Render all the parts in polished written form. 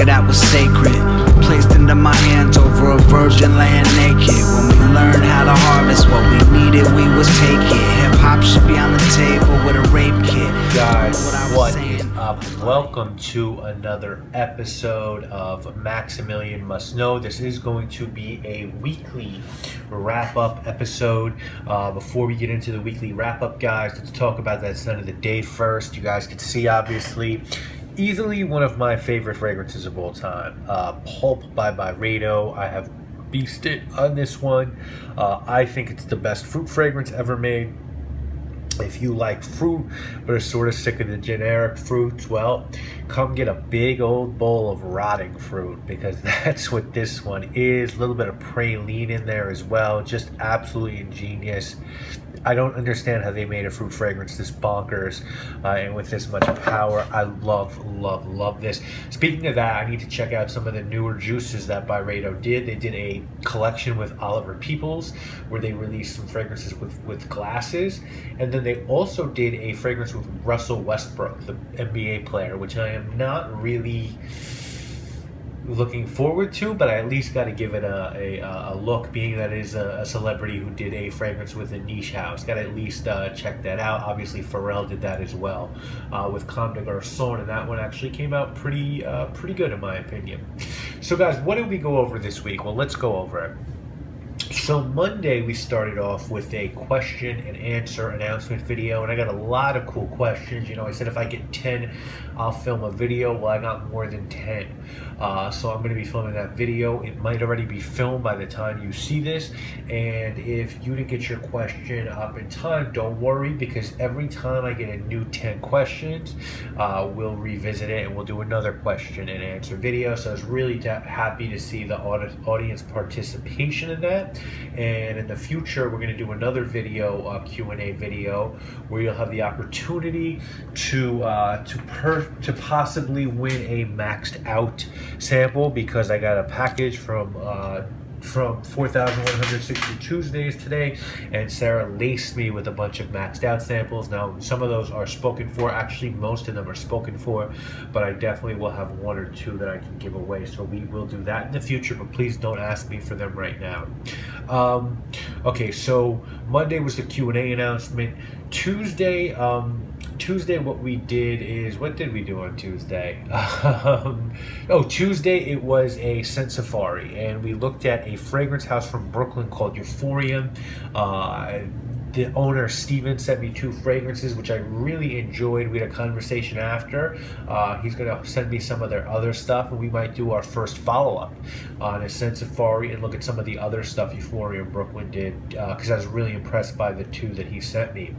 dagger that was sacred, placed into my hands over a virgin laying naked. When we learned how to harvest what we needed, we was taking. Hip-hop should be on the table with a rape kit. Guys, what is up? Welcome to another episode of Maximilian Must Know. This is going to be a weekly wrap-up episode. Before we get into the weekly wrap-up, guys, let's talk about that scent of the day first. You guys can see, obviously, easily one of my favorite fragrances of all time. Pulp by Byredo. I have beasted on this one. I think it's the best fruit fragrance ever made. If you like fruit but are sort of sick of the generic fruits, well, come get a big old bowl of rotting fruit, because that's what this one is. A little bit of praline in there as well. Just absolutely ingenious. I don't understand how they made a fruit fragrance this bonkers and with this much power. I love this. Speaking of that, I need to check out some of the newer juices that Byredo did. They did a collection with Oliver Peoples where they released some fragrances with glasses, and then they also did a fragrance with Russell Westbrook, the NBA player, which I am not really looking forward to, but I at least got to give it a look, being that it is a celebrity who did a fragrance with a niche house. Got to at least check that out. Obviously Pharrell did that as well with Comme des Garçons, and that one actually came out pretty good in my opinion. So guys, what did we go over this week? Well, let's go over it. So Monday we started off with a question and answer announcement video, and I got a lot of cool questions. You know, I said if I get 10, I'll film a video. Well, I got more than 10. So I'm going to be filming that video. It might already be filmed by the time you see this, and if you didn't get your question up in time, don't worry, because every time I get a new 10 questions, we'll revisit it and we'll do another question and answer video. So I was really happy to see the audience participation in that. And in the future, we're going to do another video, Q&A video, where you'll have the opportunity to possibly win a maxed out sample, because I got a package from 4,160 Tuesdays today, and Sarah laced me with a bunch of maxed out samples. Now, some of those are spoken for. Actually, most of them are spoken for, but I definitely will have one or two that I can give away. So we will do that in the future, but please don't ask me for them right now. Okay, so Monday was the Q&A announcement. Tuesday, what we did is, what did we do on Tuesday? Tuesday it was a scent safari, and we looked at a fragrance house from Brooklyn called Euphorium. The owner, Steven, sent me 2 fragrances, which I really enjoyed. We had a conversation after. He's going to send me some of their other stuff, and we might do our first follow-up on a scent safari and look at some of the other stuff Euphoria and Brooklyn did, because I was really impressed by the 2 that he sent me.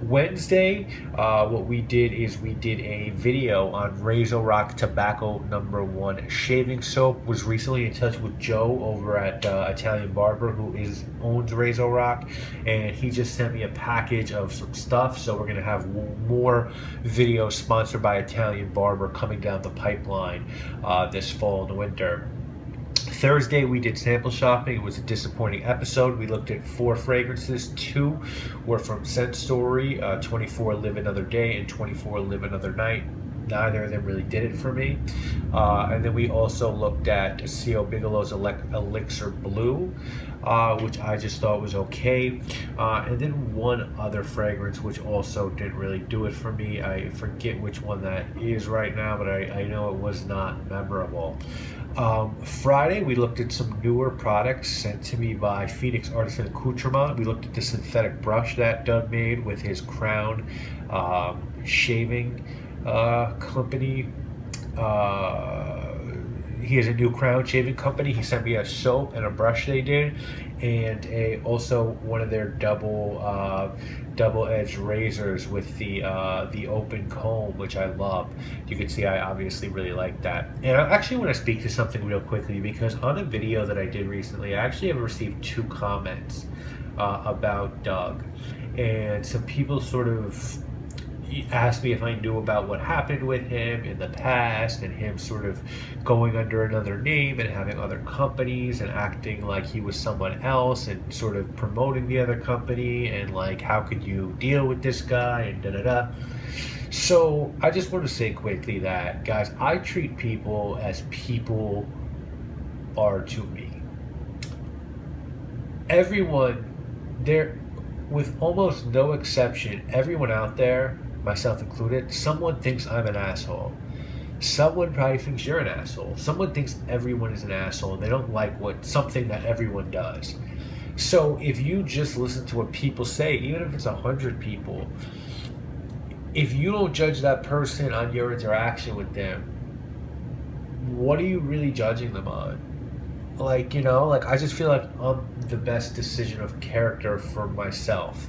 Wednesday, what we did is we did a video on Razor Rock Tobacco No. 1 shaving soap. Was recently in touch with Joe over at Italian Barber, who owns Razor Rock, and he just sent me a package of some stuff. So we're going to have more videos sponsored by Italian Barber coming down the pipeline this fall and winter. Thursday we did sample shopping. It was a disappointing episode. We looked at 4 fragrances. 2 were from Scent Story, 24 Live Another Day and 24 Live Another Night. Neither of them really did it for me. And then we also looked at C.O. Bigelow's Elixir Blue, which I just thought was okay. And then one other fragrance, which also didn't really do it for me. I forget which one that is right now, but I know it was not memorable. Friday, we looked at some newer products sent to me by Phoenix Artisan Accoutrement. We looked at the synthetic brush that Doug made with his Crown shaving company. He has a new Crown shaving company. He sent me a soap and a brush they did, and also one of their double-edged razors with the open comb, which I love. You can see I obviously really like that. And I actually want to speak to something real quickly, because on a video that I did recently, I actually have received 2 comments about Doug, and some people sort of asked me if I knew about what happened with him in the past, and him sort of going under another name and having other companies and acting like he was someone else and sort of promoting the other company, and like, how could you deal with this guy, and da-da-da. So I just want to say quickly that, guys, I treat people as people are to me. Everyone, there, with almost no exception, everyone out there, myself included, someone thinks I'm an asshole. Someone probably thinks you're an asshole. Someone thinks everyone is an asshole and they don't like something that everyone does. So if you just listen to what people say, even if it's 100 people, if you don't judge that person on your interaction with them, what are you really judging them on? I just feel like I'm the best decision of character for myself.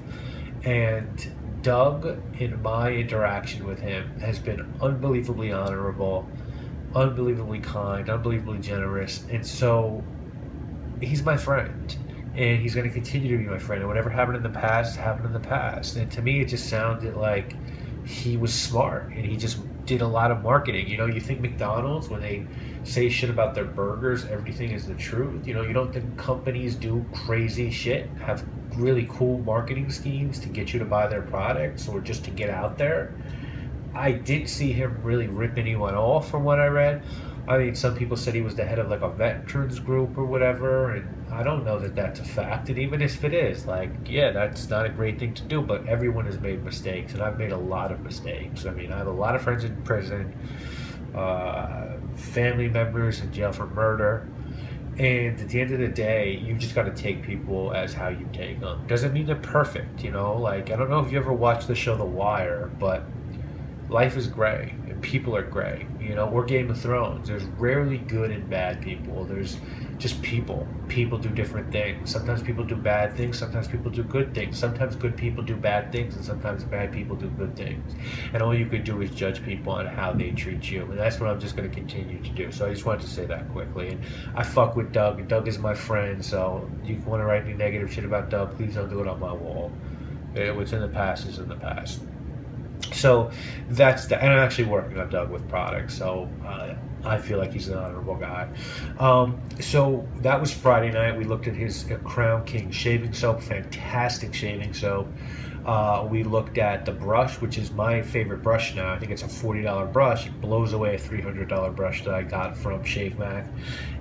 And Doug, in my interaction with him, has been unbelievably honorable, unbelievably kind, unbelievably generous. And so he's my friend. And he's going to continue to be my friend. And whatever happened in the past, happened in the past. And to me, it just sounded like he was smart and he just did a lot of marketing. You think McDonald's, when they say shit about their burgers, everything is the truth. You don't think companies do crazy shit, have really cool marketing schemes to get you to buy their products or just to get out there? I didn't see him really rip anyone off from what I read. I mean, some people said he was the head of like a veterans group or whatever, and I don't know that that's a fact. And even if it is, yeah, that's not a great thing to do, but everyone has made mistakes, and I've made a lot of mistakes. I mean, I have a lot of friends in prison, family members in jail for murder, and at the end of the day, you just got to take people as how you take them. Doesn't mean they're perfect, I don't know if you ever watched the show The Wire, but life is gray and people are gray. We're Game of Thrones. There's rarely good and bad people. There's just people. People do different things. Sometimes people do bad things. Sometimes people do good things. Sometimes good people do bad things, and sometimes bad people do good things. And all you could do is judge people on how they treat you. And that's what I'm just going to continue to do. So I just wanted to say that quickly. And I fuck with Doug. Doug is my friend. So you want to write any negative shit about Doug, please don't do it on my wall. What's in the past is in the past. So that's and I'm actually working on Doug with products, so I feel like he's an honorable guy. So that was Friday night. We looked at his Crown King shaving soap, fantastic shaving soap. We looked at the brush, which is my favorite brush now. I think it's a $40 brush. It blows away a $300 brush that I got from Shave Mac.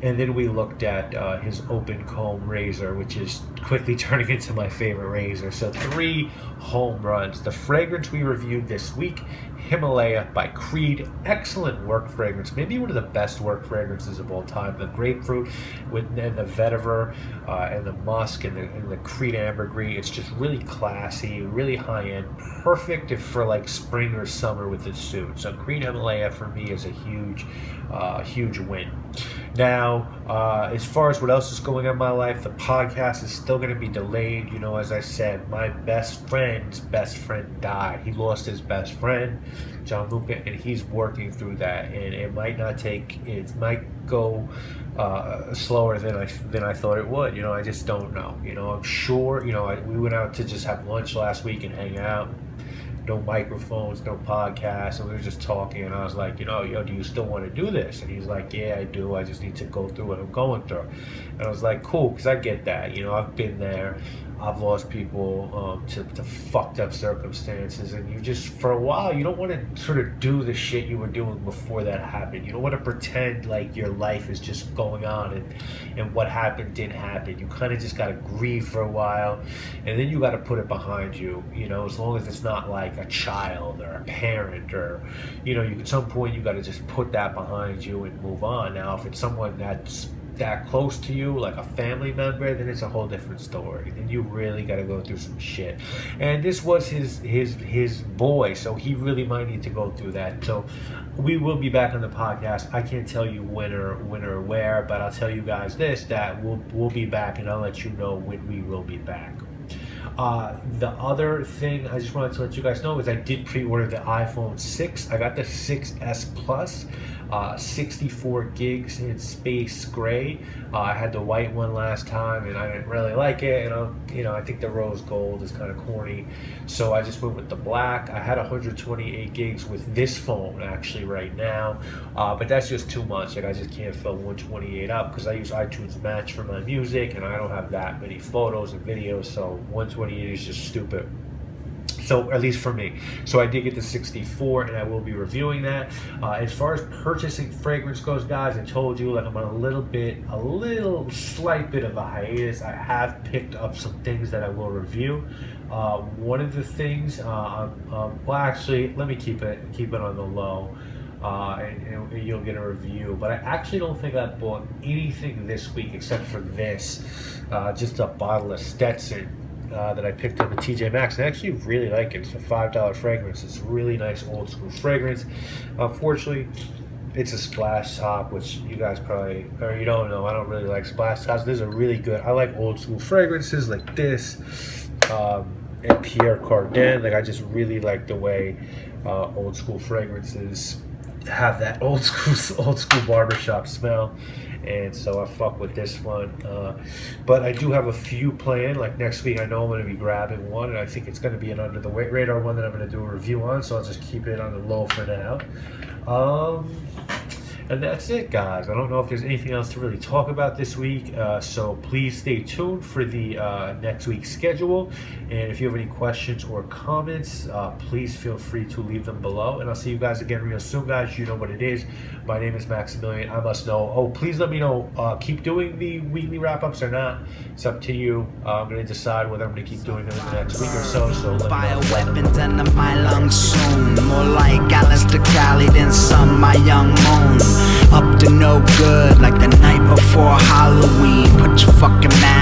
And then we looked at his open comb razor, which is quickly turning into my favorite razor. So 3 home runs. The fragrance we reviewed this week, Himalaya by Creed. Excellent work fragrance. Maybe one of the best work fragrances of all time. The grapefruit and the vetiver and the musk and the Creed ambergris. It's just really classy, really high end, perfect for like spring or summer with this suit. So Creed Himalaya for me is a huge win. Now, as far as what else is going on in my life, the podcast is still going to be delayed. As I said, my best friend's best friend died. He lost his best friend, John Luca, and he's working through that. And it might go slower than I thought it would. I just don't know. I'm sure. We went out to just have lunch last week and hang out. No microphones, no podcast, and we were just talking, and I was like, yo, do you still want to do this? And he's like, yeah, I do. I just need to go through what I'm going through. And I was like, cool, because I get that. I've been there. I've lost people to fucked up circumstances, and you just, for a while, you don't want to sort of do the shit you were doing before that happened. You don't want to pretend like your life is just going on and what happened didn't happen. You kind of just got to grieve for a while, and then you got to put it behind you, as long as it's not like a child or a parent or, at some point you got to just put that behind you and move on. Now, if it's someone that's that close to you, like a family member, then it's a whole different story. Then you really got to go through some shit. And this was his boy, so he really might need to go through that. So we will be back on the podcast. I can't tell you when or where, but I'll tell you guys this, that we'll be back, and I'll let you know when we will be back. The other thing I just wanted to let you guys know is I did pre-order the iPhone 6. I got the 6S Plus, 64 gigs in space gray. I had the white one last time and I didn't really like it, and I think the rose gold is kind of corny, so I just went with the black. I had 128 gigs with this phone actually right now, but that's just too much. I just can't fill 128 up because I use iTunes Match for my music, and I don't have that many photos and videos, so 128 is just stupid. So at least for me. So I did get the 64, and I will be reviewing that. As far as purchasing fragrance goes, guys, I told you, like, I'm on a little slight bit of a hiatus. I have picked up some things that I will review. One of the things, well, actually, let me keep it on the low. And you'll get a review. But I actually don't think I bought anything this week except for this, just a bottle of Stetson that I picked up at TJ Maxx. I actually really like it. It's a $5 fragrance. It's a really nice old school fragrance. Unfortunately, it's a splash top, which you guys probably, or you don't know, I don't really like splash tops. These are really good. I like old school fragrances like this, and Pierre Cardin. Like, I just really like the way old school fragrances have that old school barbershop smell, and so I fuck with this one. But I do have a few planned. Like next week, I know I'm going to be grabbing one, and I think it's going to be an under the radar one that I'm going to do a review on. So I'll just keep it on the low for now. And that's it, guys. I don't know if there's anything else to really talk about this week, so please stay tuned for the next week's schedule. And if you have any questions or comments, please feel free to leave them below. And I'll see you guys again real soon, guys. You know what it is. My name is Maximilian. I must know. Oh, please let me know. Keep doing the weekly wrap-ups or not. It's up to you. I'm going to decide whether I'm going to keep doing them in the next week or so. So let me know. Bioweapons under my lungs soon. More like Alistair Crowley than some my young moon. Up to no good like the night before Halloween. Put your fucking mask